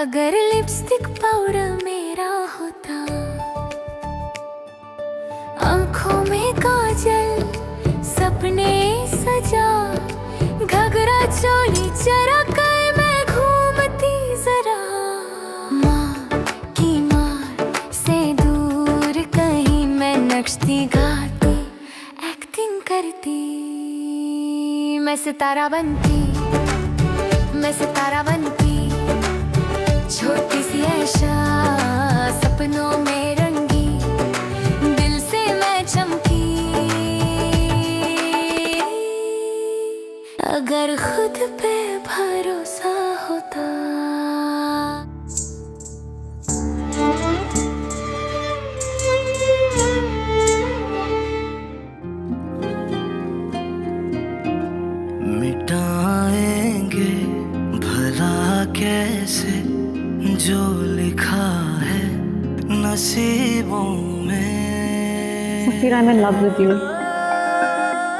अगर lipstick powder मेरा होता, आंखों में काजल, सपने सजा, घगरा चोली चरा कर मैं घूमती जरा। माँ की मार से दूर कहीं मैं नक्शती गाती, एक्टिंग करती। मैं सितारा बनती, मैं सितारा बनती, छोटी सी ऐशा सपनों में रंगी, दिल से मैं चमकी। अगर खुद पे भरोसा होता। मिटाएंगे भला कैसे जो लिखा है नसीबों में। सफीर, I'm in love with you.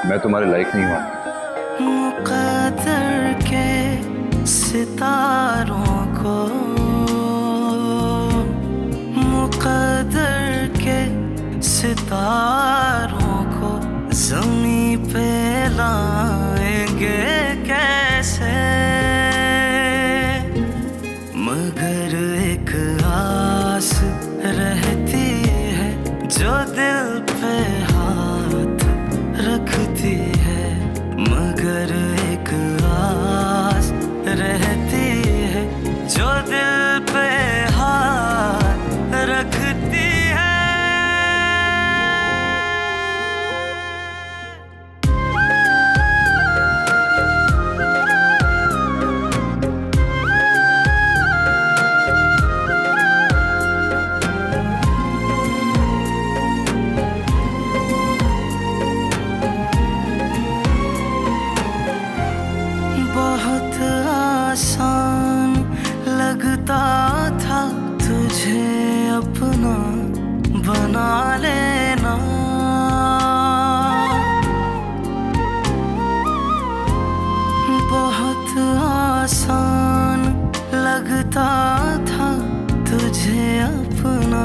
मैं तुम्हारे लायक नहीं हुआ। मुक़द्दर के सितारों को, मुक़द्दर के सितारों को ज़मीं पे लाएंगे कैसे। मगर एक आस रहती है जो दिल पे हाथ रखती है। मगर एक आस रहती है जो दिल पे हाथ रखती है। बहुत आसान लगता था तुझे अपना बना लेना। बहुत आसान लगता था तुझे अपना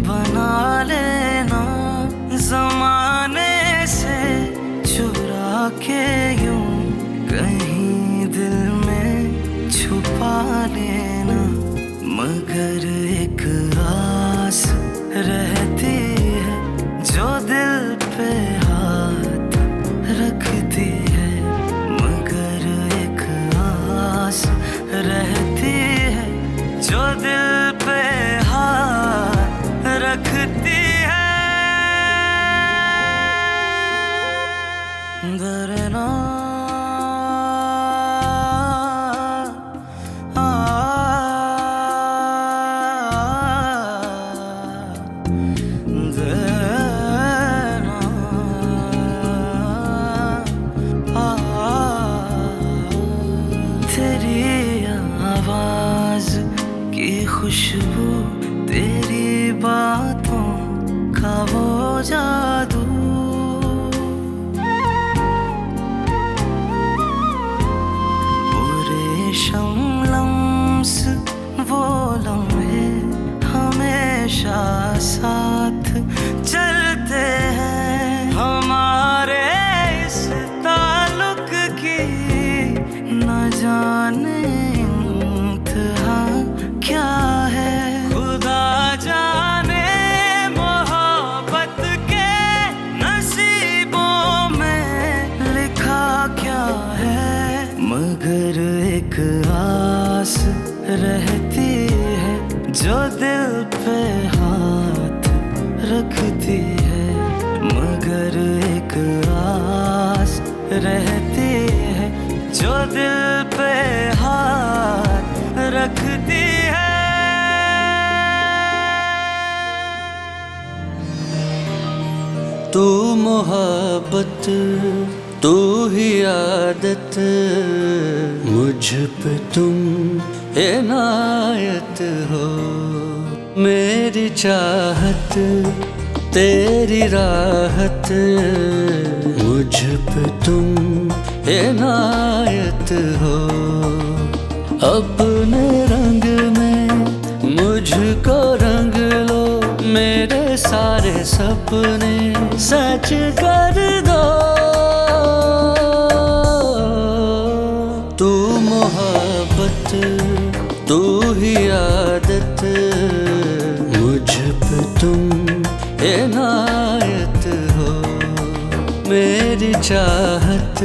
बना लेना। ज़माने से चुरा के यूं कहीं दिल में छुपा लेना। मगर एक आस रहती है जो दिल पे हाथ रखती है। मगर एक आस रहती है जो दिल पे हाथ रखती है। डरना तेरी आवाज की खुशबू, तेरी बातों का वो जादू। वो रेशम लम्स, वो लम्हे हमेशा साथ चलते हैं। हमारे इस ताल्लुक की न जाने इंतहा क्या है। खुदा जाने मोहब्बत के नसीबों में लिखा क्या है। मगर एक आस रहती है जो दिल पे हाथ रखती है। मगर एक आस रहती है जो दिल पे हाथ रखती है। तू मोहब्बत, तू ही आदत, मुझ पे तुम इनायत हो। मेरी चाहत, तेरी राहत, मुझ पे तुम इनायत हो। अपने रंग में मुझको रंग लो, मेरे सारे सपने सच कर दो। तू मोहब्बत, तू ही आदत, मुझ पे तुम इनायत हो। मेरी चाहत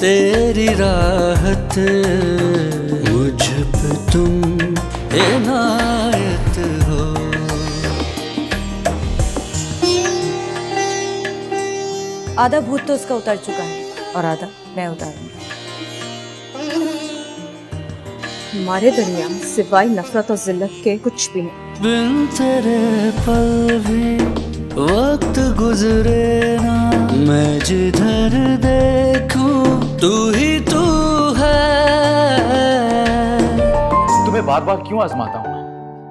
तेरी राहत, मुझ पे तुम इनायत हो। आधा भूत तो उसका उतर चुका है और आधा मैं उतारूंगी। हमारे दरमियान सिवाय नफरत और जिल्लत के कुछ भी नहीं। बिन तेरे पल भी वक्त गुजरे ना, मैं जिधर देखूं तू ही तू है। तुम्हें बार बार क्यों आजमाता हूँ मैं,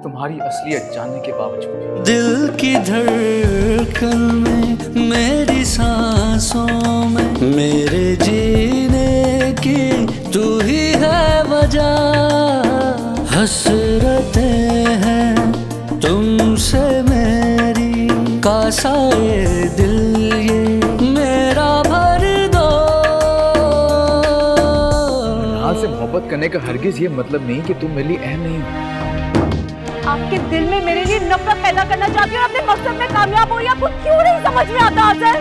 तुम्हारी असलियत जानने के बावजूद? दिल की धड़कन में, मेरी सांसों में, मेरे जीने की तू ही है वजह। हसरतें हैं तुमसे मेरी, कासाए दिल ये मेरा भर दो। नाज से मोहब्बत करने का हरगिज ये मतलब नहीं कि तुम मेरे लिए अहम नहीं हो। आपके दिल में मेरे लिए नफरत पैदा करना चाहती हो और अपने मकसद में कामयाब हो, या आपको क्यों नहीं समझ में आता आज़र?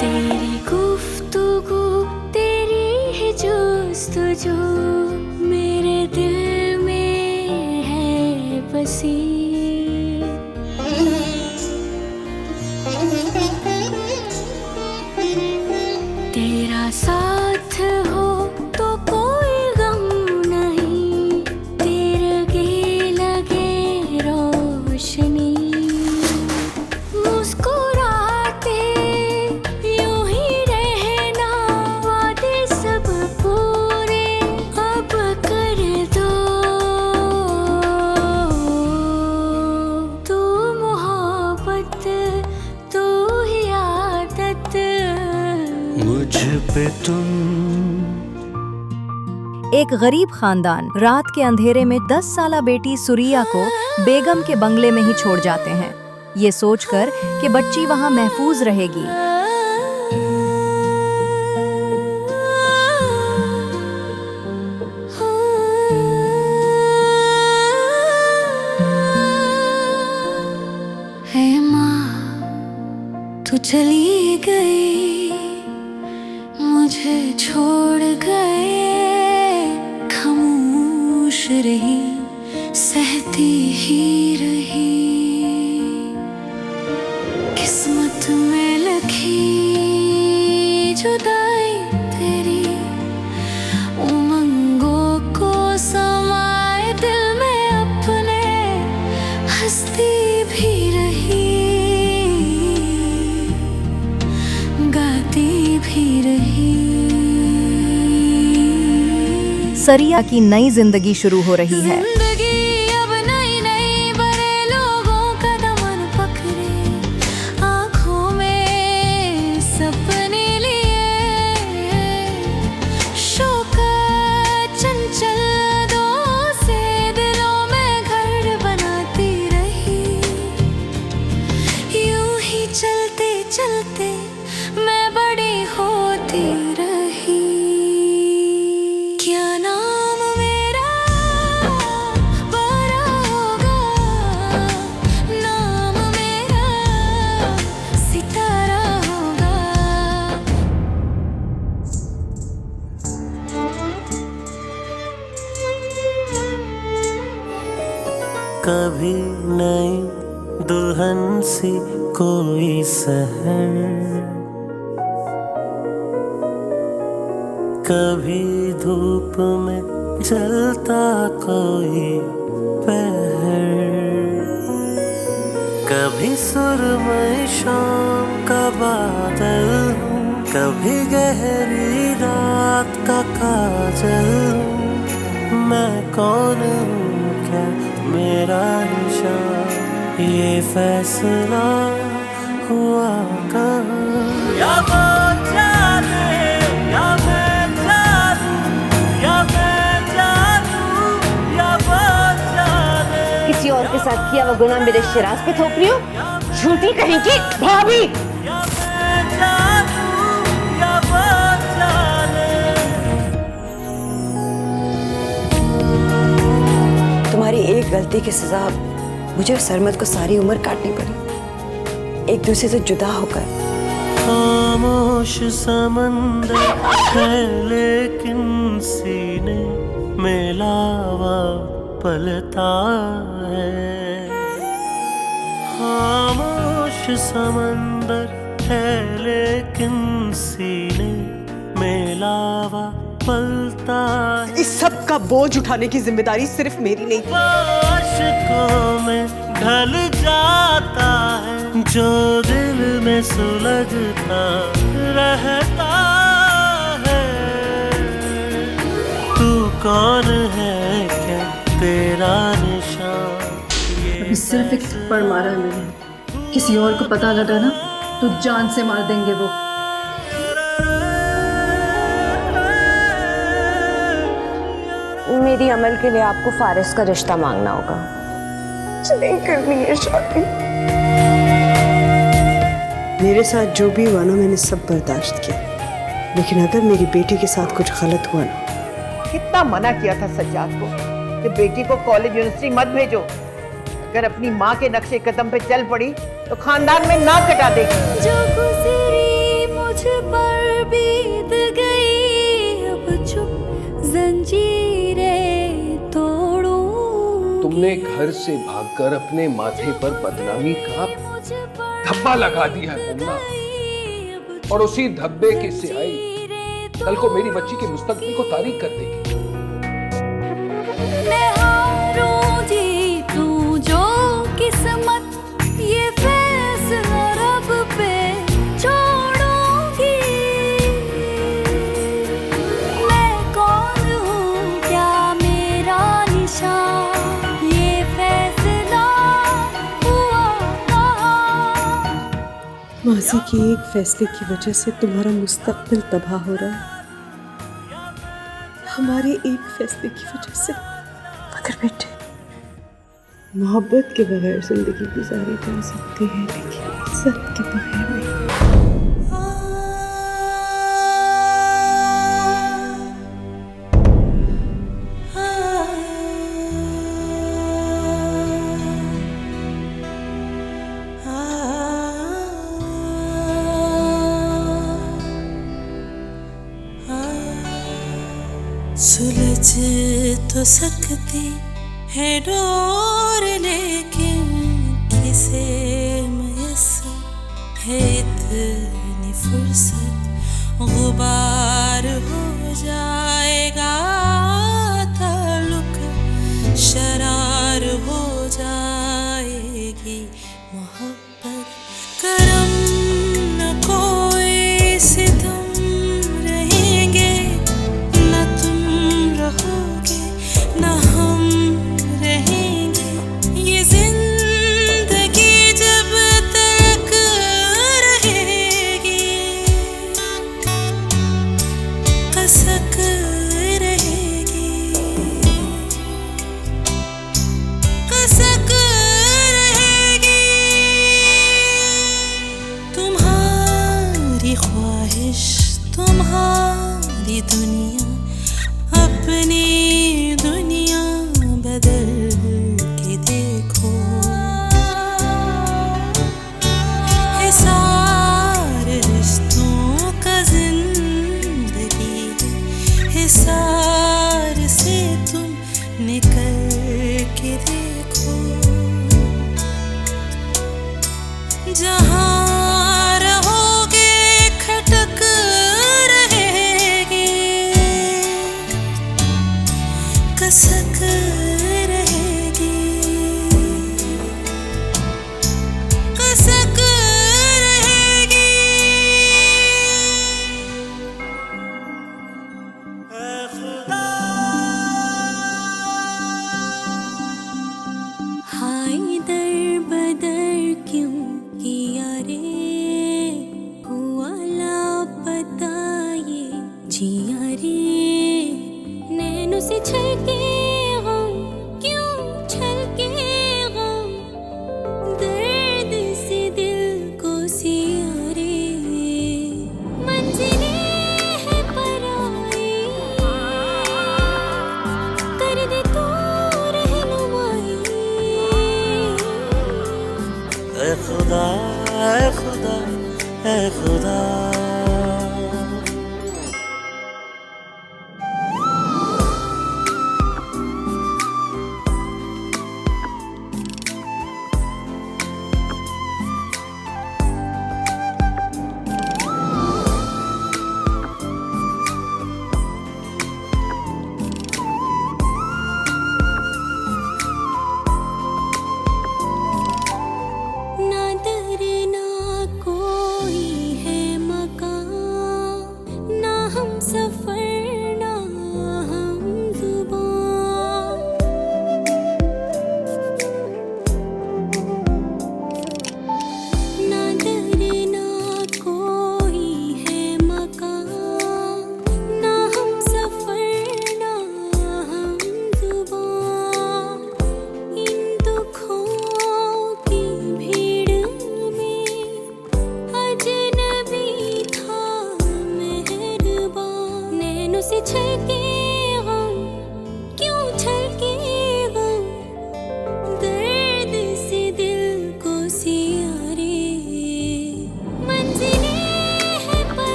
तेरी गुफ्तगू, तेरी है जुस्तजू, मेरे दिल में है बसी। तेरा साथ हो तो कोई गम नहीं, तेरे गे लगे रोशनी। मुस्कुराते यूं ही रहना, वादे सब पूरे अब कर दो। तू मोहब्बत, तू ही आदत, मुझ पे तुम। एक गरीब खानदान रात के अंधेरे में 10 साला बेटी सुरिया को बेगम के बंगले में ही छोड़ जाते हैं, ये सोचकर कि बच्ची वहां महफूज रहेगी। है माँ तू चली गई, मुझे छोड़ गए। खामोश रही, सहती ही रही, किस्मत में लिखी जुदाई तेरी। उमंगों को समाए दिल में अपने, हंसती भी रही, गाती भी रही। सरिया की नई जिंदगी शुरू हो रही है। जिंदगी अब नई नई, बड़े लोगों का दमन पकड़े, आंखों में सपने लिए। शौक चंचल दो से दिलों में घर बनाती रही। यूं ही चलते चलते मैं बड़ी होती रही। क्या नाम मेरा बड़ा होगा, नाम मेरा सितारा होगा। कभी नई दुल्हन सी कोई सहर, कभी धूप में जलता कोई पहर, कभी सुरमई शाम का बादल, कभी गहरी रात का काजल। मैं कौन हूँ, क्या मेरा निशान, ये फैसला हुआ कहाँ? या वो जाने या मैं जानूं, या मैं जानूं या वो जाने। किसी और के साथ किया वो गुनाह मेरे शिराज पे थोप रही हो? झूठी कहेंगी भाभी। या मैं जानूं या वो जाने। तुम्हारी एक गलती की सजा मुझे और सरमद को सारी उम्र काटनी पड़ी, एक दूसरे से जुदा होकर। खामोश समंदर है लेकिन सीने में लावा पलता है। खामोश समंदर है लेकिन सीने में लावा पलता है। इस सब का बोझ उठाने की जिम्मेदारी सिर्फ मेरी नहीं। आशिकों में ढल जाता है जो दिल में सुलझता रहता है। तू कौन है क्या तेरा निशान? अभी सिर्फ एक थप्पड़ मारा है मैंने, किसी और को पता लगा ना तो जान से मार देंगे वो। मेरी अमल के लिए आपको फारिस का रिश्ता मांगना होगा। नहीं करनी है शादी। मेरे साथ जो भी हुआ ना मैंने सब बर्दाश्त किया, लेकिन अगर मेरी बेटी के साथ कुछ गलत हुआ ना। कितना मना किया था सज्जाद को कि बेटी को कॉलेज यूनिवर्सिटी मत भेजो। अगर अपनी माँ के नक्शे कदम पे चल पड़ी तो खानदान में नाक कटा देगी। जो गुजरी मुझ पर बीत गई, अब चुप जंजीरें तोड़ूं। तुमने घर से भागकर अपने माथे पर बदनामी का धब्बा लगा दिया है मुन्ना, और उसी धब्बे की स्याही कल को मेरी बच्ची के मुस्तकबिल को तारीक कर देगी। मैं हारूं जीतूं जो किस्मत, ये फैसला रब पे छोड़ूंगी। मैं कौन हूँ क्या मेरा निशान, ये फैसला हुआ कहाँ। माजी के एक फैसले की वजह से तुम्हारा मुस्तकबिल तबाह हो रहा है, हमारे एक फैसले की वजह से। मगर बेटे, मोहब्बत के बगैर जिंदगी गुजारी जा सकती है, लेकिन इज्जत के बगैर नहीं। सुलझ तो सकती है डोर, लेकिन किसे मैसर है इतनी फुर्सत। गुबार हो जाएगा ताल्लुक, शरार हो जाएगी मोहब्बत। करम न कोई सितम रहेंगे, न तुम रहोगे न हम रहेंगे। ये जिंदगी जब तक रहेगी, कसक रहेगी, कसक रहेगी। तुम्हारी ख्वाहिश तुम्हारी दुनिया, अपनी दुनिया बदल के देखो। हिसार रिश्तों का जिंदगी, हिसार से तुम निकल के देखो। जहाँ रहोगे खटक रहेगी, कसक रहेगी, कसक रहेगी। ऐ खुदा, हाय दर खुदा ऐ खुदा ऐ खुदा।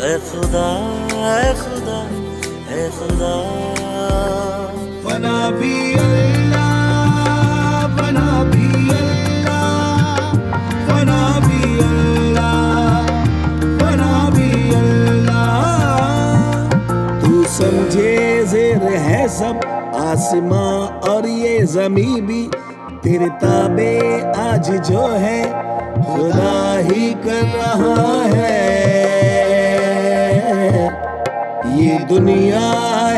ऐ खुदा ऐ खुदा ऐ खुदा। बना भी अल्लाह, बना भी अल्लाह, बना भी अल्लाह, बना भी अल्लाह। तू समझे ज़ेर है सब आसमां और ये ज़मीं भी, तेरे ताबे आज जो है खुदा ही कर रहा है। ये दुनिया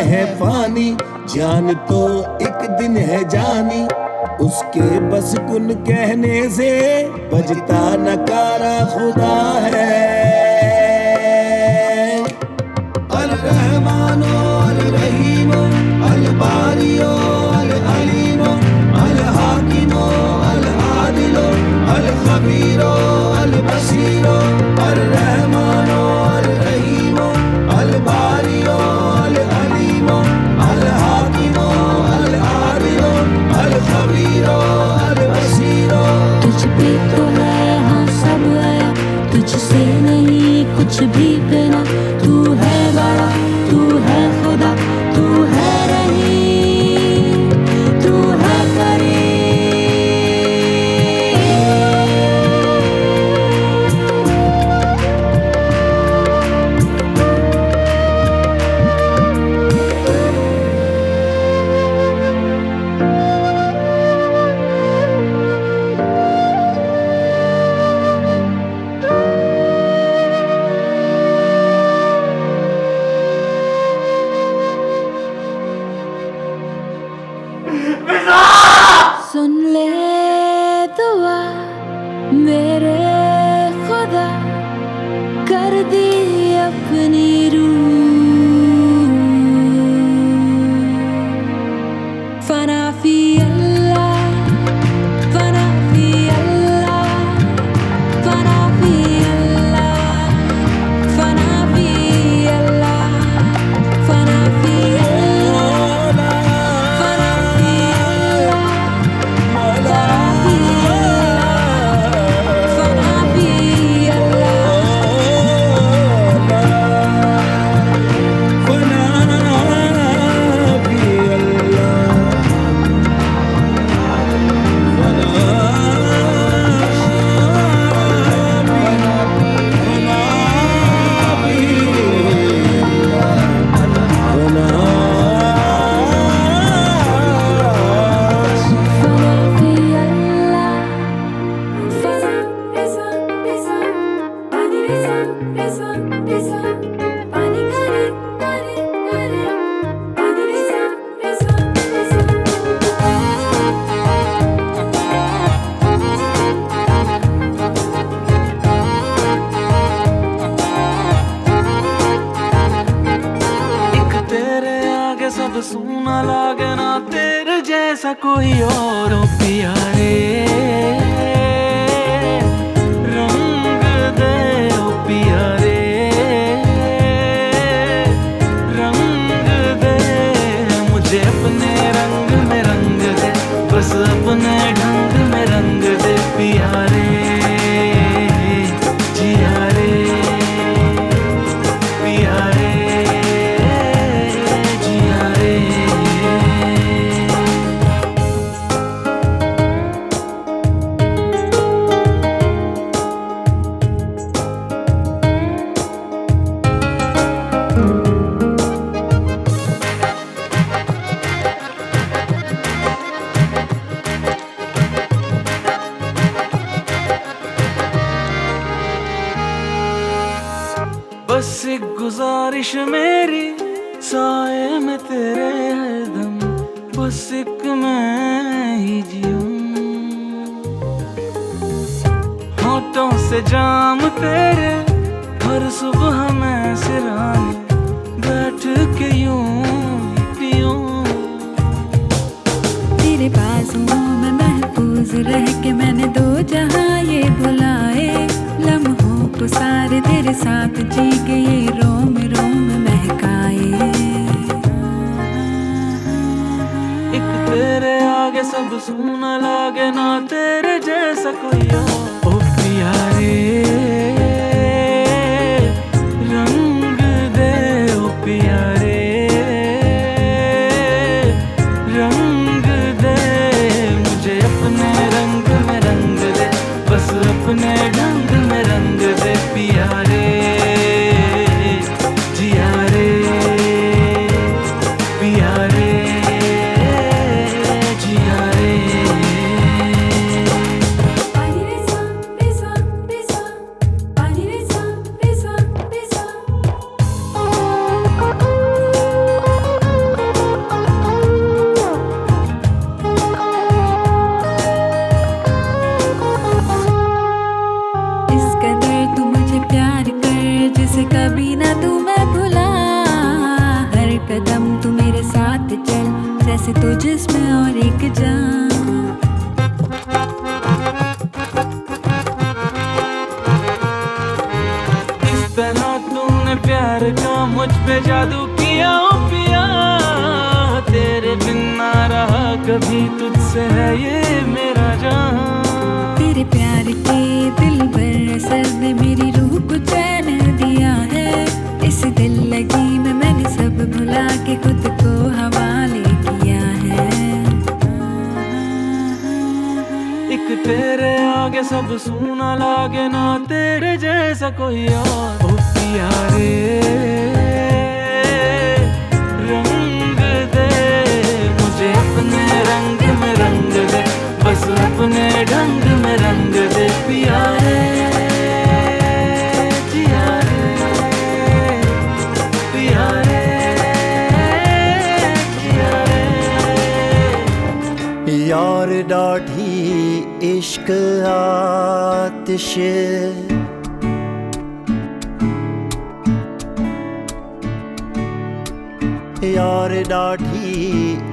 है फानी, जान तो एक दिन है जानी, उसके बस कुन कहने से बजता नकारा खुदा है। अल रहमानो अल रहीमो अल बारियो अल अलीमो अल हाकिमो अल आदिलो अल खबीरो अल बसीरो। अल रहमानो अल रहीमो अल बारियो अल अलीमो अल हाकिमो अल आदिलो अल खबीरो अल बसीरो। तुझ पे तो है हाँ सब आया, तुझसे नहीं कुछ भी बिना। तू है बड़ा, तू है खुदा, तू है रहीम, तू है करीम। सुन ले दुआ मेरे खुदा, कर दी अपनी रूह। फना फी अल्लाह, फना फी अल्लाह, फना फी अल्लाह, फना फी अल्लाह, फना फी सब सूना लागे ना तेरे जैसा कोई और प्यारे। रंग दे ओ प्यारे, रंग बस एक मैं ही जीऊं। होठों से जाम तेरे हर सुबह मैं सिराने बैठ के यूं ही पीऊं। तेरे बाजुओं में महफूज रह के मैंने दो जहां ये भुलाए। लम्हों को सारे तेरे साथ जी के ये रोम रोम महकाए। एक तेरे आगे सब सूना लागे ना तेरे जैसा कोई और। ओ पिया रे रंग दे, ओ पिया रे रंग दे, मुझे अपने रंग में रंग दे, बस अपने ढंग में रंग दे पिया रे जिया रे पिया रे जिया रे। इस कदर तू मुझे प्यार कर जिसे कभी ना तू मैं भुला। हर कदम तू मेरे साथ चल जैसे तू जिस्म और एक जान। इस तरह तूने प्यार का मुझ पे जादू किया ओ पिया। तेरे बिन ना रहा कभी तुझसे है ये मेरा जहां। तेरे प्यार के दिल पर असर ने मेरी रूह को चैन दिया है। इस दिल लगी में मैंने सब भुला के खुद को हवाले किया है। एक तेरे आगे सब सूना लागे ना तेरे जैसा कोई और। ओ पिया रे रंग दे, मुझे अपने रंग में रंग दे, बस अपने ढंग में रंग दे पिया रे जिया रे पिया रे जिया रे। यार डाढ़ी इश्क आतिश, यार डाढ़ी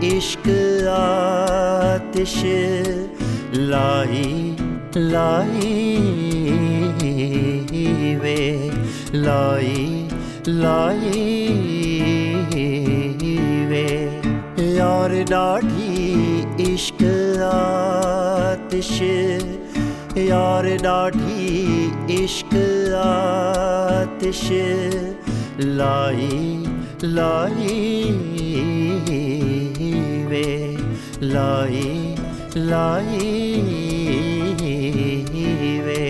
इश्क आतिश लाई लाई वे लाई लाई वे। यार डाढ़ी इश्क आतिश, यार डाढ़ी इश्क आतिश लाई लाई वे लाई लाई वे।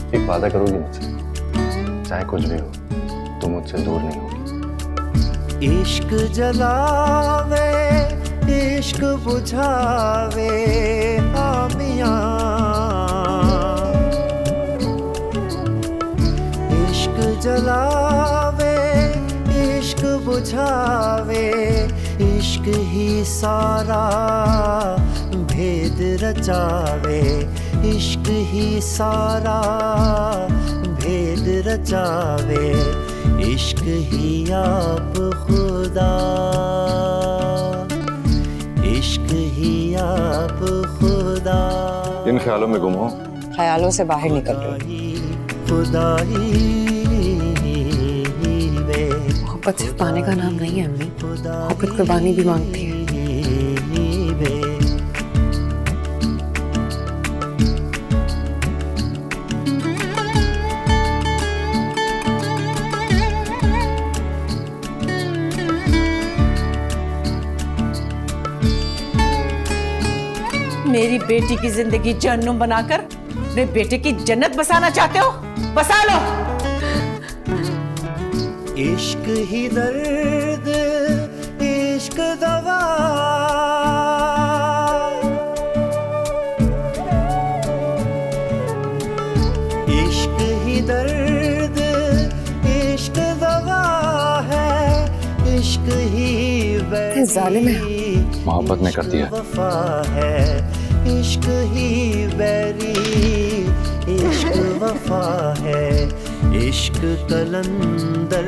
एक वादा करोगी मुझसे, चाहे कुछ भी हो तुम मुझसे दूर नहीं होगी। इश्क जलावे इश्क बुझावे आमियां, इश्क जलावे इश्क बुझावे, इश्क ही सारा भेद रचावे, इश्क ही सारा भेद रचावे, इश्क ही आप खुदा, इश्क ही आप खुदा। इन ख्यालों में गुम हो, ख्यालों से बाहर निकल रही खुदाई वे। मोहब्बत सिर्फ पाने का नाम नहीं है अम्मी, मोहब्बत कुर्बानी भी मांगती है। मेरी बेटी की जिंदगी जहन्नुम बनाकर मेरे बेटे की जन्नत बसाना चाहते हो? बसा लो। इश्क ही दर्द इश्क दवा, इश्क ही दर्द इश्क दवा, कितने जालिम है। मोहब्बत ने कर दिया। वफा है इश्क ही बैरी, इश्क वफा है, इश्क कलंदर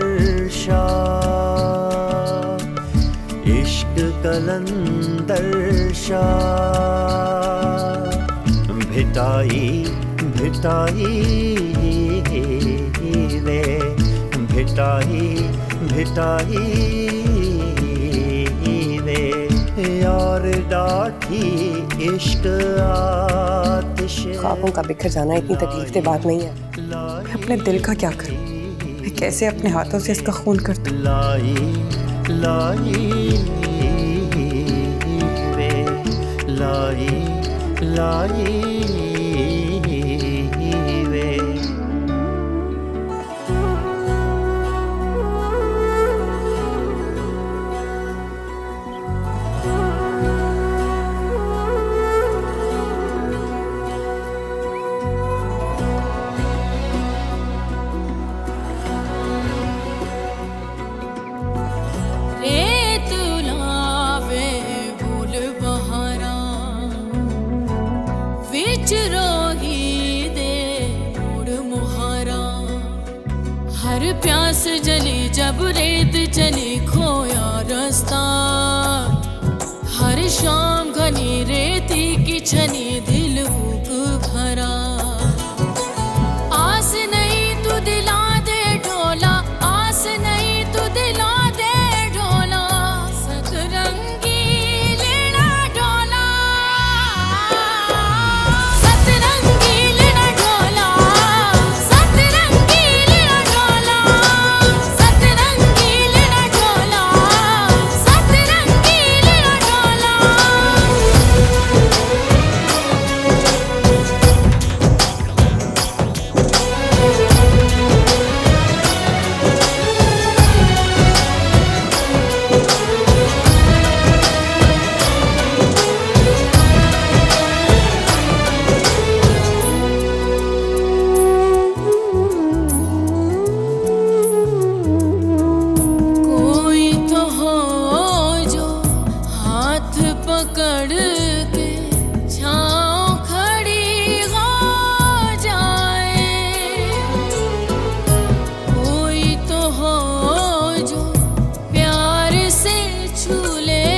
शाह, इश्क कलंदर शाह। भिटाई भिटाई रे, भिटाई भिटाई रे, यार डाठी इश्क आतिश। ख्वाबों का बिखर जाना इतनी तकलीफ की बात नहीं है। मैं अपने दिल का क्या करूं? मैं कैसे अपने हाथों से इसका खून कर दूं? लाई लाई रे, लाई लाई रे। रेत लावे भूल बहारा, विच रोही दे मुड़ मुहारा। हर प्यास जली जब रेत चली खोया रास्ता, हर शाम घनी रेती की छनी दिल भूख भरा। आस नहीं तू दिला दे ढोला, आस नहीं तू दिला दे ढोला, सतरंगी लेना ढोला, सतरंगी लेना ढोला, सतरंगी लेना ढोला, सतरंगी लेना ढोला, सतरंगी लेना ढोला। कोई तो हो जो हाथ पकड़ के छाँव खड़ी हो जाए, कोई तो हो जो प्यार से छू ले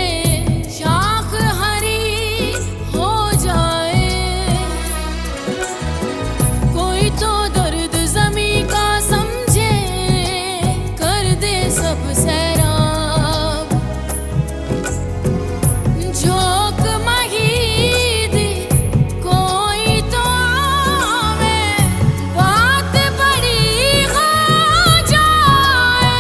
शाख हरी हो जाए, कोई तो दर्द ज़मी का समझे कर दे सब सैराब। झोंक महीदी कोई तो आवे, बात बड़ी हो जाए।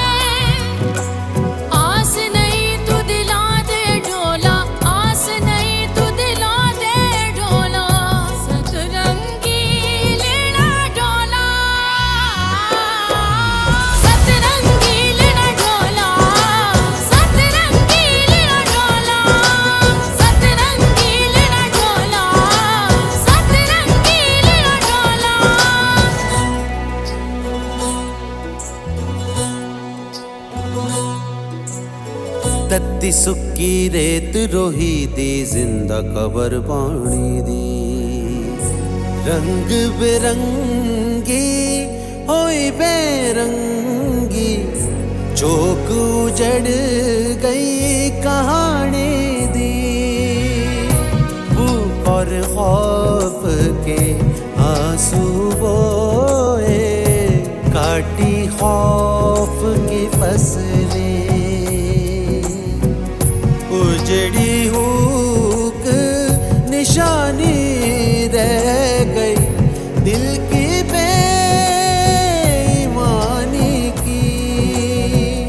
आस नहीं तू दिला दे ढोला, आस नहीं तू दिला दे ढोला, सतरंगी लेना ढोला, सतरंगी लेना ढोला, सतरंगी लेना ढोला, सतरंगी लेना ढोला, सतरंगी लेना ढोला। तत्ती सुक्की रेत रोही दी, जिंदा कबर पानी दी। रंग बिरंगी होई बेरंगी, चौक उजड़ गई कहानी दी। भूख और खौफ के आंसू बोए, काटी खौफ की फसलें। उजड़ी हुक निशानी रह गई दिल की बेईमानी की।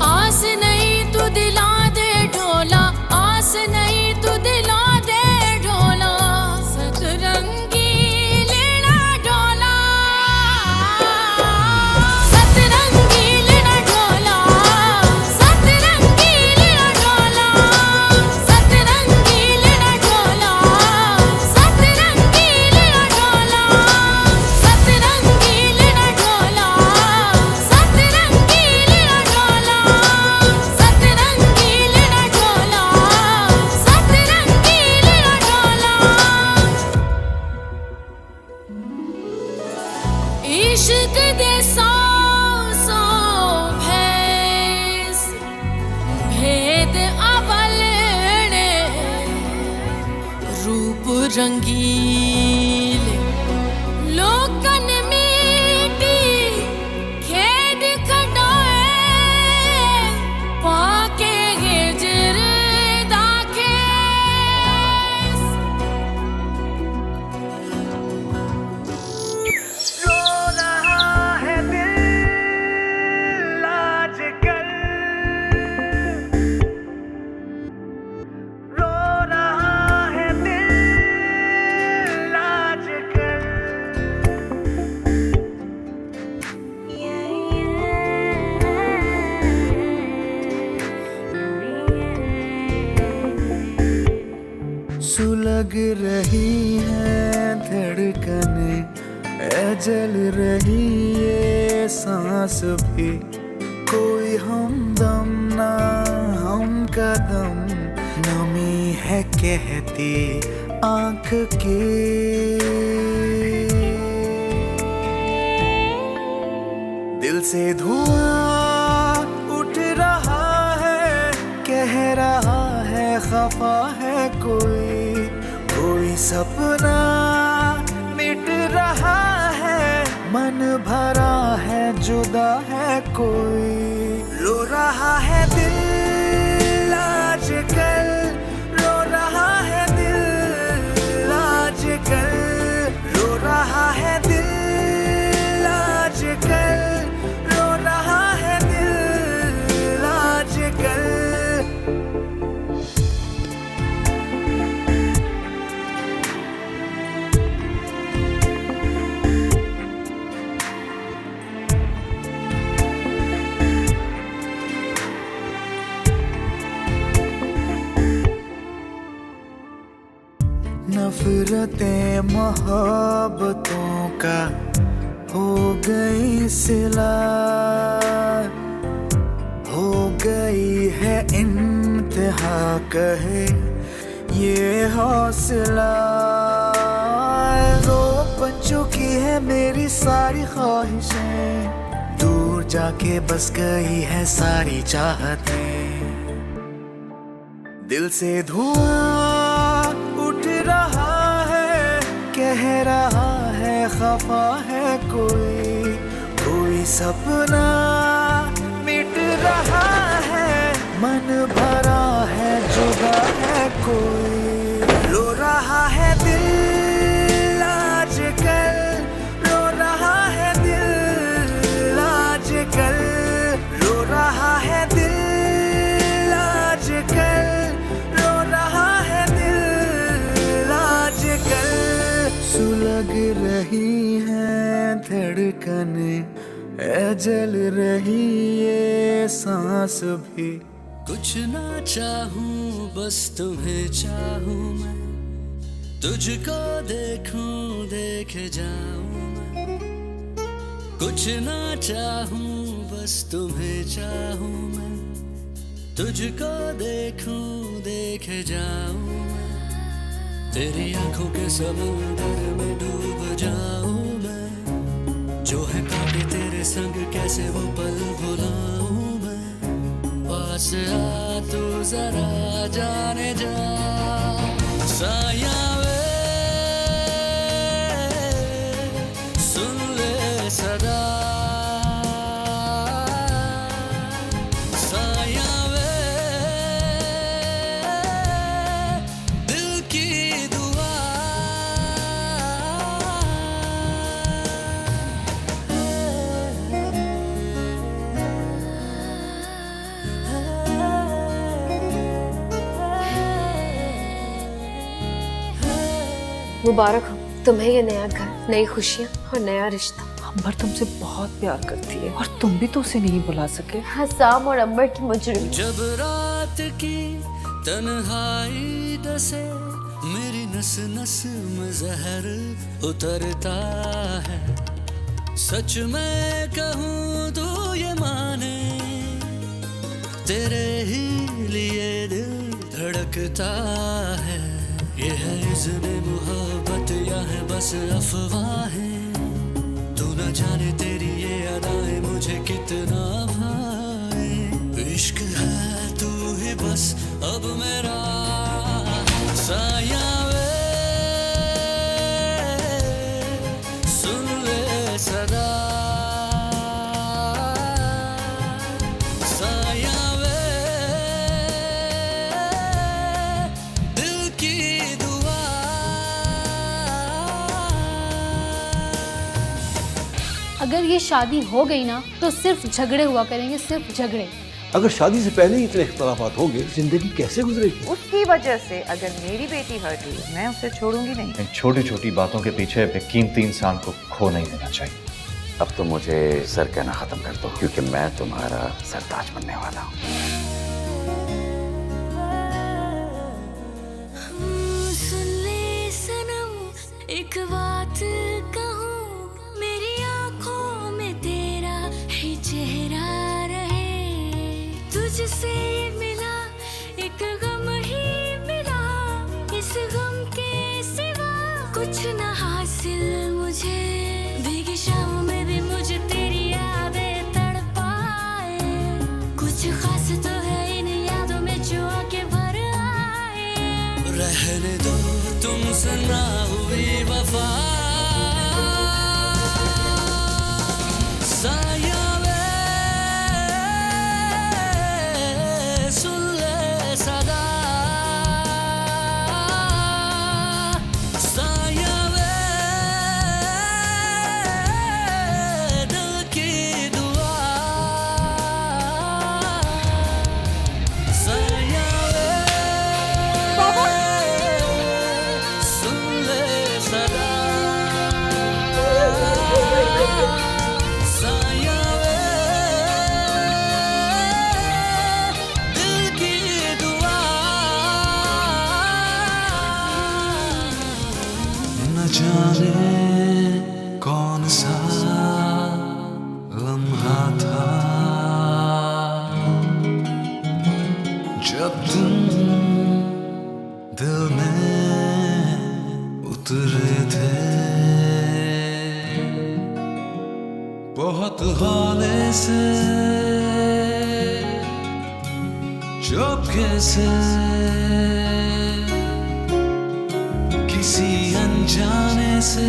आस नहीं तू दिला दे ढोला, आस नहीं तू दिला दे ढोला, सतरंगी लेना ढोला, सतरंगी लेना ढोला, सतरंगी लेना ढोला, सतरंगी रंगीले लोकन मीठी खेड खड़ाए पाके गिजर दाखेस रो रहा है दिल आजकल, रो रहा है दिल आजकल। सुलग रही है धड़कने, जल रही ये सांस भी, कोई हमदम ना हम कदम, नमी है कहती आंख की। दिल से धुआं उठ रहा है, कह रहा है खफा है कोई सपना मिट रहा है, मन भरा है जुदा है कोई। रो रहा है दिल आजकल, रो रहा है दिल आजकल, रो रहा है दिल आजकल, रो रहा है दिल आजकल। नफरतें मोहब्बतों का हो गई सिला, हो गई है इंतहा कहे ये हौसला। रो बन चुकी है मेरी सारी ख्वाहिशें, दूर जाके बस गई है सारी चाहतें। दिल से धुआं उठ रहा है, कह रहा है खफा है कोई सपना मिट रहा है, मन भरा है जुदा है कोई। रो रहा है दिल आजकल, रो रहा है दिल आजकल, रो रहा है दिल आजकल, रो रहा है दिल आजकल। सुलग रही हैं धड़कने, जल रही ये सांस भी, कुछ ना चाहूं बस तुम्हें चाहूं मैं, तुझको देखूं देखे जाऊं मैं। कुछ ना चाहूं बस तुम्हें चाहूं मैं, तुझको देखूं देखे जाऊं मैं। तेरी आंखों के समुंदर में डूब जाऊं मैं, जो है काटे तेरे संग कैसे वो पल भुलाऊं मैं। पास आ तू जरा जाने जा साया वे, सुन ले सदा साया वे, दिल की दुआ। मुबारक हो तुम्हें ये नया घर, नई खुशियाँ और नया रिश्ता। अंबर तुमसे बहुत प्यार करती है और तुम भी तो उसे नहीं बुला सके। हसाम और अंबर की मुजरिम। जब रात की तन्हाई डसे, मेरी नस नस में जहर उतरता है। सच मैं कहूँ तो ये माने, तेरे ही लिए दिल धड़कता है। ये है इज़्ने मोहब्बत या है बस अफवाहें, तू न जाने तेरी ये अदाएं मुझे कितना भाए। इश्क है तू ही बस अब मेरा साया वे, अगर ये शादी हो गई ना तो सिर्फ झगड़े हुआ करेंगे, सिर्फ झगड़े। अगर शादी से पहले ही इतने इख्तलाफात होंगे, जिंदगी कैसे गुजरेगी? उसकी वजह से अगर मेरी बेटी हर्ट हुई, मैं उसे छोड़ूंगी नहीं। इन छोटी छोटी बातों के पीछे कीमती इंसान को खो नहीं देना चाहिए। अब तो मुझे सर कहना खत्म कर दो, क्योंकि मैं तुम्हारा सरताज बनने वाला हूँ। सुन ले सनम एक बात कहूँ, मेरी आंखों में तेरा ही चेहरा रहे। तुझसे मिला एक गम ही मिला, इस गम के सिवा कुछ न हासिल मुझे। भीगी शाम में भी मुझे तेरी यादें तड़पाए, कुछ खास तो है इन यादों में जो आके भर आए। रहने दो तुमसे ना हुई वफा, साया वे सुन ले सदा, साया वे दिल की दुआ, साया वे सुन ले सदा, साया वे दिल की दुआ। न जाने कौन सा लम्हा था जब तुम दिल में उतरे थे। बहुत हाले से चौके से किसी अनजाने से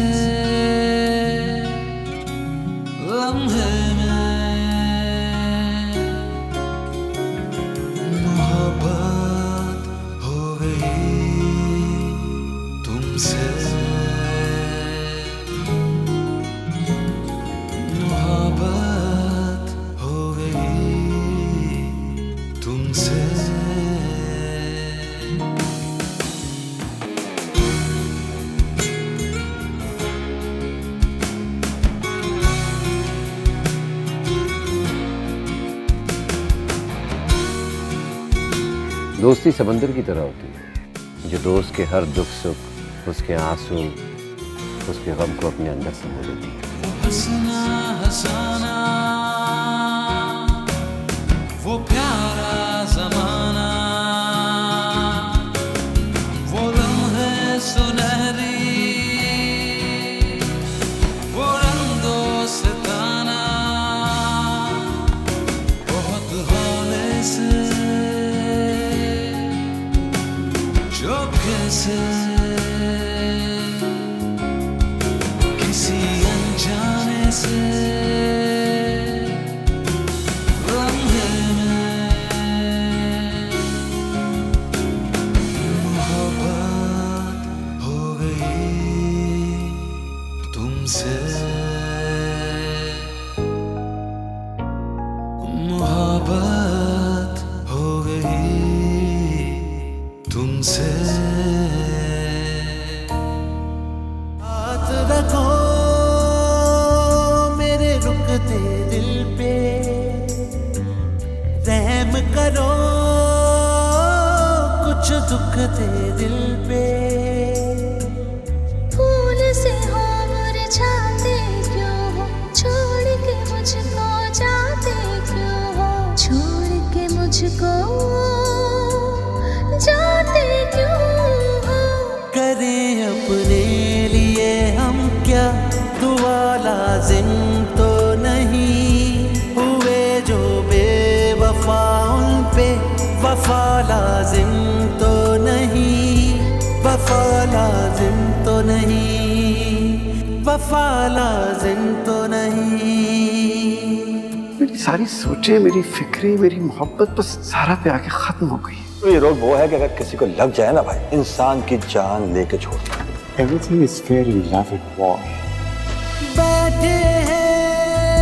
लम्हे में मोहब्बत हो गई तुमसे। मोहब्बत हो गई तुमसे। दोस्ती समंदर की तरह होती है, जो दोस्त के हर दुख सुख, उसके आंसू, उसके गम को अपने अंदर समो लेती है। हंसना हंसाना वो प्यारा ज़माना, वो लम्हे सुनहरी, वो रंगो सिताना। बहुत हौले से चौके से किसी अनजाने से लम्हे में मोहब्बत हो गई तुमसे। मोहब्बत हो गई तुमसे। हाथ रखो मेरे रुकते दिल पे, रहम करो कुछ दुखते दिल पे। फूल से हो मुरझाते क्यों हो, छोड़ के मुझको जाते क्यों हो, छोड़ के मुझको जाते क्यों हो। करें अपने लिए हम क्या, दुआ लाजिम तो नहीं, हुए जो बेवफा उन पे वफा लाजिम तो नहीं, वफा लाजिम तो नहीं, वफा लाजिम तो नहीं। मेरी सारी सोचें, मेरी फिक्रें, मेरी मोहब्बत बस सारा पे आके खत्म हो गई। तो ये रोग वो है कि अगर किसी को लग जाए ना भाई, इंसान की जान लेके छोड़ता है। Everything is fair in love and war. बैठे हैं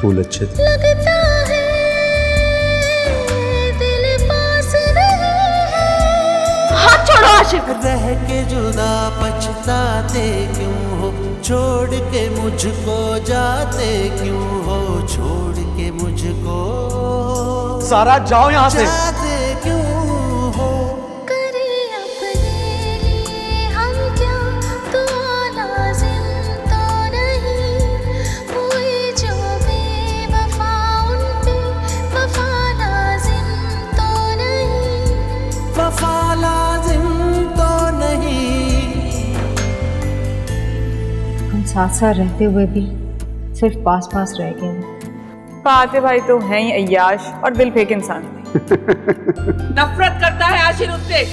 फूल अच्छे थे। लगता है दिल पास नहीं है। हाथ छोड़ो आशिक। रह के जुदा पछताते क्यों हो, छोड़ के मुझको जाते क्यों हो, छोड़ के मुझको सारा जाओ यहाँ से। जाते क्यों हो। करे अपने लिए हम क्या, तो लाजिम तो नहीं। हुई जो बेवफा उन पे वफा लाजिम तो नहीं। वफा लाजिम तो नहीं। हम साथ साथ रहते हुए भी सिर्फ पास पास रह गए हैं। फाते भाई तो हैं ही अय्याश और दिल फेंक इंसान। नफरत करता है आशिर उससे।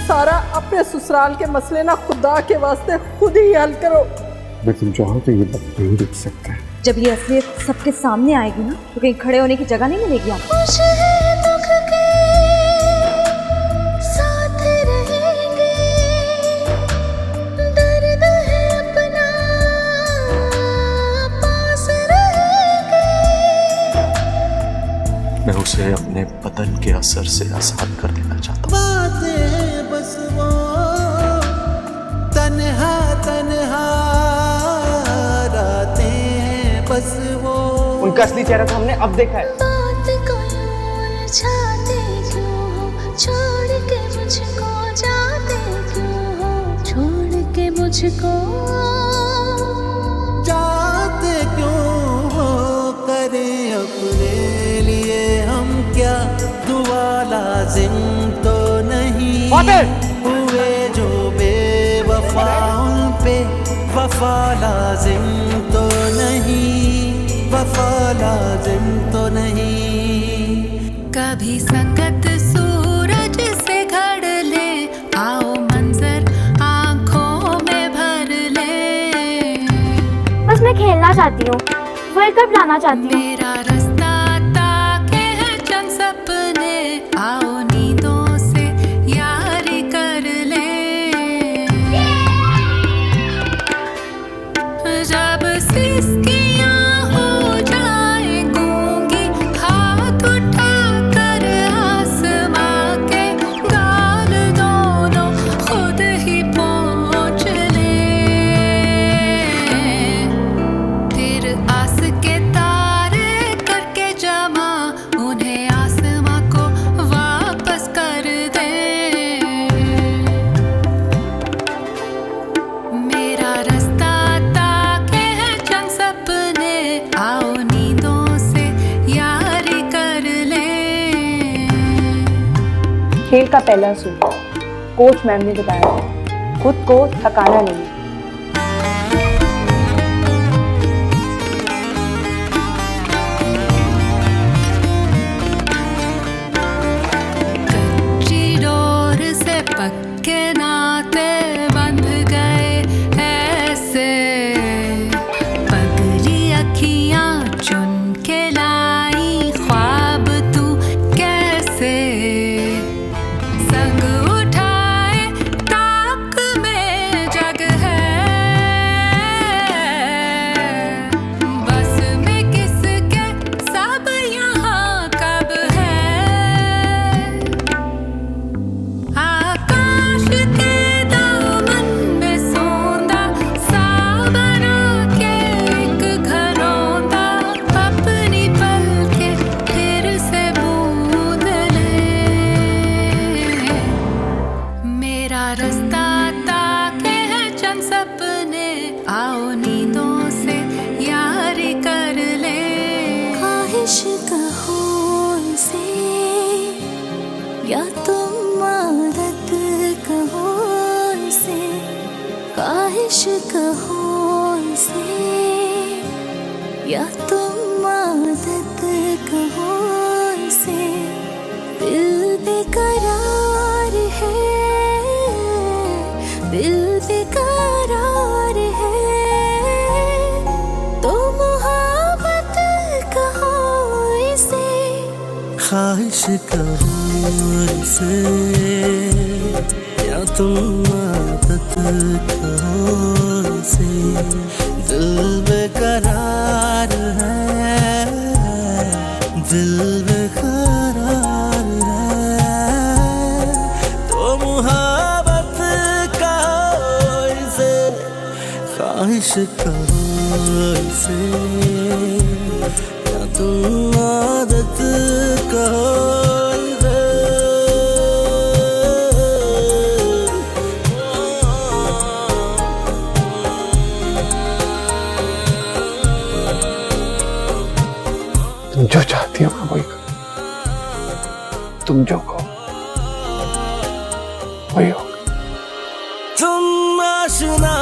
सारा अपने ससुराल के मसले ना खुदा के वास्ते खुद ही हल करो। अगर तुम चाहो तो ये वक्त नहीं रुक सकता है। जब ये असलियत सबके सामने आएगी ना तो कहीं खड़े होने की जगह नहीं मिलेगी आपको। खुश है दुख के साथ रहेंगे, दर्द है अपना पास रहेंगे। मैं उसे अपने बदन के असर से आजाद कर देना चाहता हूँ। बातें बस वो तन्हा तन्हा रातें हैं बस वो। उनका असली चेहरा तो हमने अब देखा है। बात को उलझाते क्यों हो, छोड़ के मुझको जाते क्यों हो, छोड़ के मुझको जाते क्यों हो। करें अपने लिए हम क्या, दुआ लाजिम तो नहीं। हुए जो बेवफा उन पे वफा लाजिम तो नहीं। वफा लाजिम तो नहीं। कभी संगत सूरज से घड़ ले, आओ मंजर आंखों में भर ले। बस मैं खेलना चाहती हूँ, वर्ल्ड कप लाना चाहती हूँ। मेरा रास्ता ताके है चंद सपने, आओ नींदों से यारी कर ले। जब सिसकियां हो जाए गूंगी, हाथ उठा कर आसमां के गाल दोनों खुद ही पहुँच ले। फिर आस के तारे करके जमा, उन्हें आसमां को वापस कर दे। मेरा रास्ता ताके है चंद सपने, आओ नींदों से यारी कर ले। खेल का पहला सूट कोच मैम ने बताया था, खुद को थकाना नहीं। कच्ची डोर से पक्के नाते बंध गए ऐसे, पगली अखियां चुन के लाई ख्वाब तू कैसे। संग उठाए ताक में जग है, बस में किसके सब यहाँ कब है। आकाश के दामन में सौंदा सा बना के एक घरौंदा, अपनी पलके फिर से बूंद ले। मेरा रास्ता ताके है चंद सपने, आओ नींदों से यारी कर ले। ख्वाहिश कहो इसे या तुम आदत कहो इसे, ख्वाहिश कहो इसे या तुम आदत कहो इसे। दिल बेकरार है, दिल बेकरार है, तो मोहब्बत कहो इसे। ख्वाहिश कहो इसे या तुम आदत कहो इसे। दिल बेकरार है, कहो इसे या तुम आदत कहो इसे। तुम जो चाहती हो मैं वही करूं, तुम जो कहो वही होगा। तुम आशना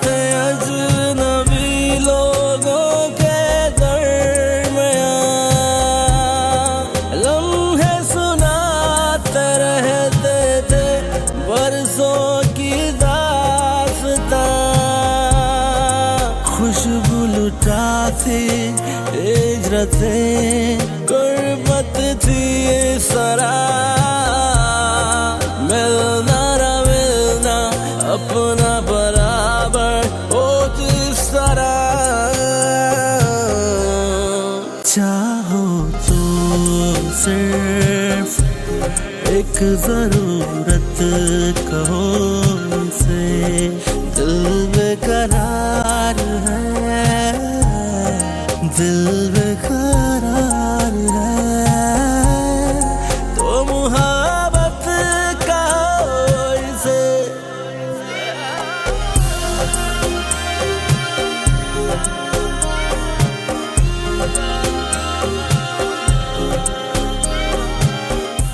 थे अजनबी लोगों के दरमियां, लम्हे सुनाते रहते थे बरसों की दास्तां, खुशबू लुटाती हिजरतें गुर्बत थी इस तरह, मिलना ना मिलना अपना बराबर हो जिस तरह। चाहो तो सिर्फ एक जरूरत कहो इसे, दिल बेकरार है, दिल बेकरार है, तो मुहब्बत कहो इसे।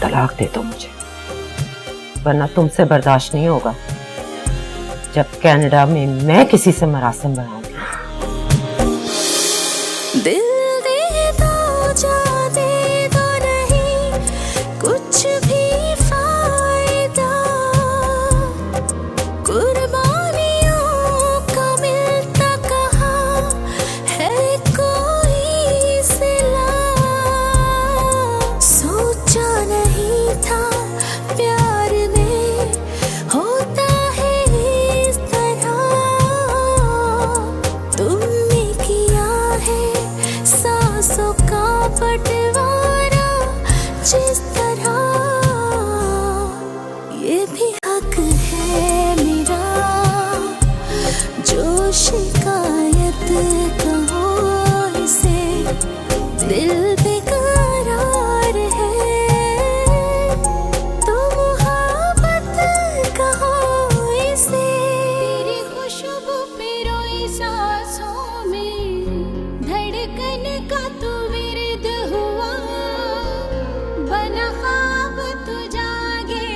तलाक दे दो मुझे, वरना तुमसे बर्दाश्त नहीं होगा जब कनाडा में मैं किसी से मरासिम बनाऊंगी। दिल दे दो जा दे दो नहीं कुछ भी फायदा, कुर्बानियों का मिलता कहाँ है कोई सिला, सोचा नहीं था प्यार में होता है इस तरह, तुमने किया है सांसों का बंटवारा जिस तरह, ये भी हक है मेरा जो शिकायत कहो इसे, दिल बेकरार है, तो मुहब्बत कहो इसे। तेरी खुशबू पिरोई सांसों में, धड़कन का तू विरद हुआ, बना ख्वाब तू जागे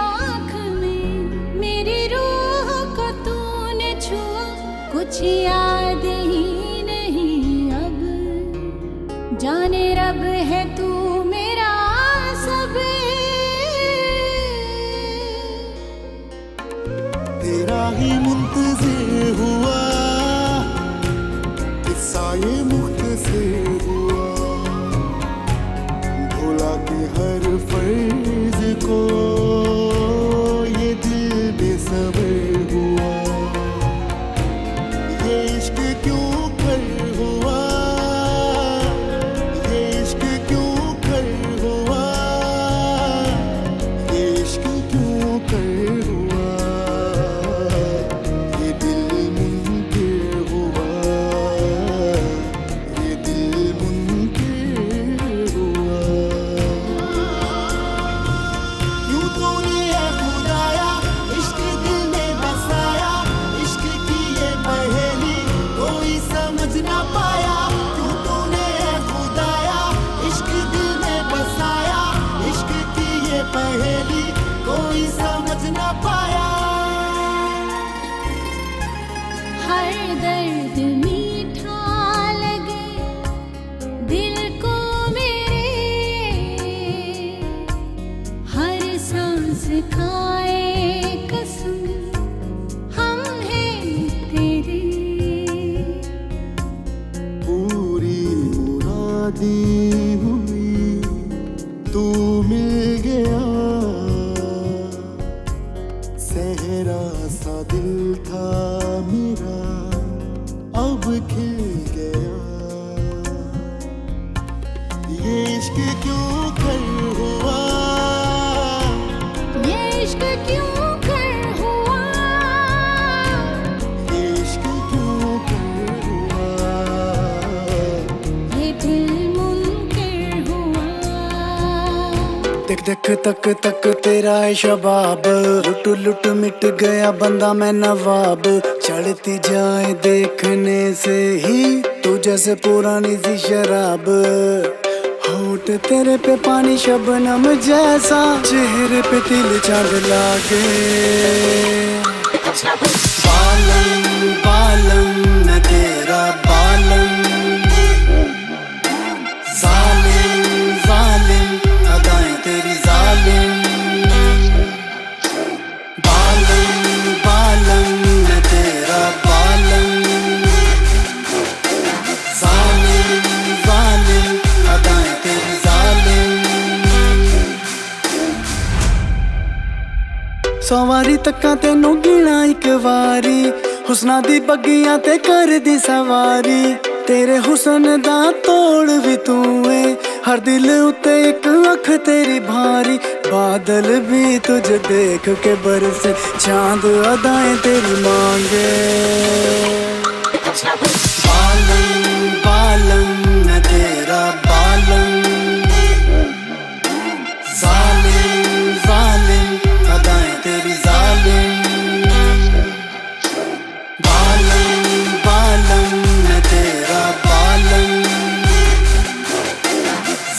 आँख में, मेरी रूह को तूने छुआ, कुछ याद ही नहीं अब, जाने रब है तू मेरा सब। तेरा ही मुंतज़िर हुआ किस्सा ये मुख्तसर हुआ, भोला के हर फर्ज को ये दिल बेसब्र हुआ, ये इश्क क्यों कर हुआ, ये इश्क क्यों कर हुआ, ये इश्क क्यों कर हुआ, ये दिल मुनकिर हुआ, ये दिल मुनकिर हुआ। क्यों तूने है खुदाया इश्क दिल में बसाया, इश्क की ये पहेली कोई समझ ना पाया, क्यों तूने है खुदाया इश्क दिल में बसाया, इश्क की ये पहेली कोई समझ ना पाया। हर दर्द मीठा लगे दिल को मेरे, हर सांस खाए कसम हम हैं तेरे, पूरी मुरादी हुई तू मिल गया, सहरा सा दिल था मेरा अब खिल गया, ये इश्क क्यों कर हुआ, ये इश्क क्यों कर हुआ, ये इश्क क्यों तक तक तक तेरा है शबाब, लुट लुट मिट गया बंदा मैं नवाब। चढ़ती जाए देखने से ही तू जैसे पुरानी सी शराब। होठ तेरे पे पानी शबनम जैसा, चेहरे पे तिल चांद लागे। बालम बालम मैं तेरा बालम, जालिम जालिम अदाएं तेरी जालिम। बालम बालम मैं तेरा बालम, जालिम जालिम अदाएं तेरी जालिम। सवारी तक्का तेनू गिना एक वारी, हुस्ना दी बग्गियां ते कर दी सवारी। तेरे हुस्न दा तोड़ भी तू है, हर दिल उते एक अख तेरी भारी। बादल भी तुझे देख के बरसे, चांद अदाएं तेरी मांगे। बालम बालम मैं तेरा बालम, जालिम जालिम अदाएं तेरी जालिम। बालम बालम मैं तेरा बालम,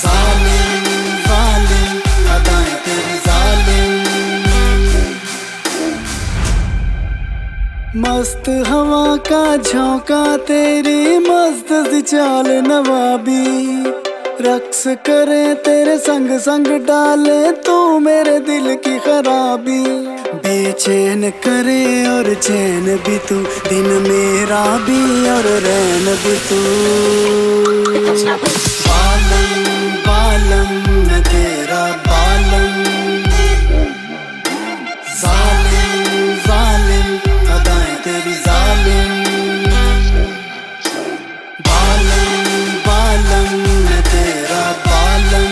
जालिम जालिम अदाएं तेरी जालिम। मस्त हवा का झोंका तेरी मस्त सी चाल नवाबी। रक्स करे तेरे संग संग डाले तू मेरे दिल की खराबी। बेचैन करे और चैन भी तू, दिन मेरा भी और रैन भी तू। बालम बालम मैं तेरा बालम, जालिम जालिम अदाएं तेरी जालिम। बालम बालम मैं तेरा बालम,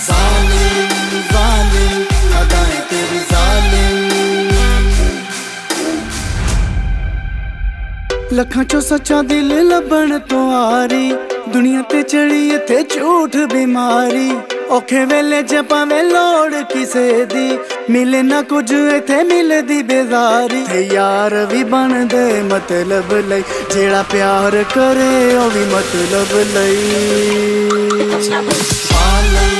जालिम जालिम अदाएं तेरी जालिम। लखां चो सच्चा दिल लभण तो आरी, दुनिया ते चढ़ी इत्थे झूठ बीमारी। औखे वेले च भावें लोड़ किसे दी, मिले ना कुछ इत्थे मिलदी बेजारी। ते यार भी बनदे मतलब लई, जेड़ा प्यार करे ओ भी मतलब लई। बालम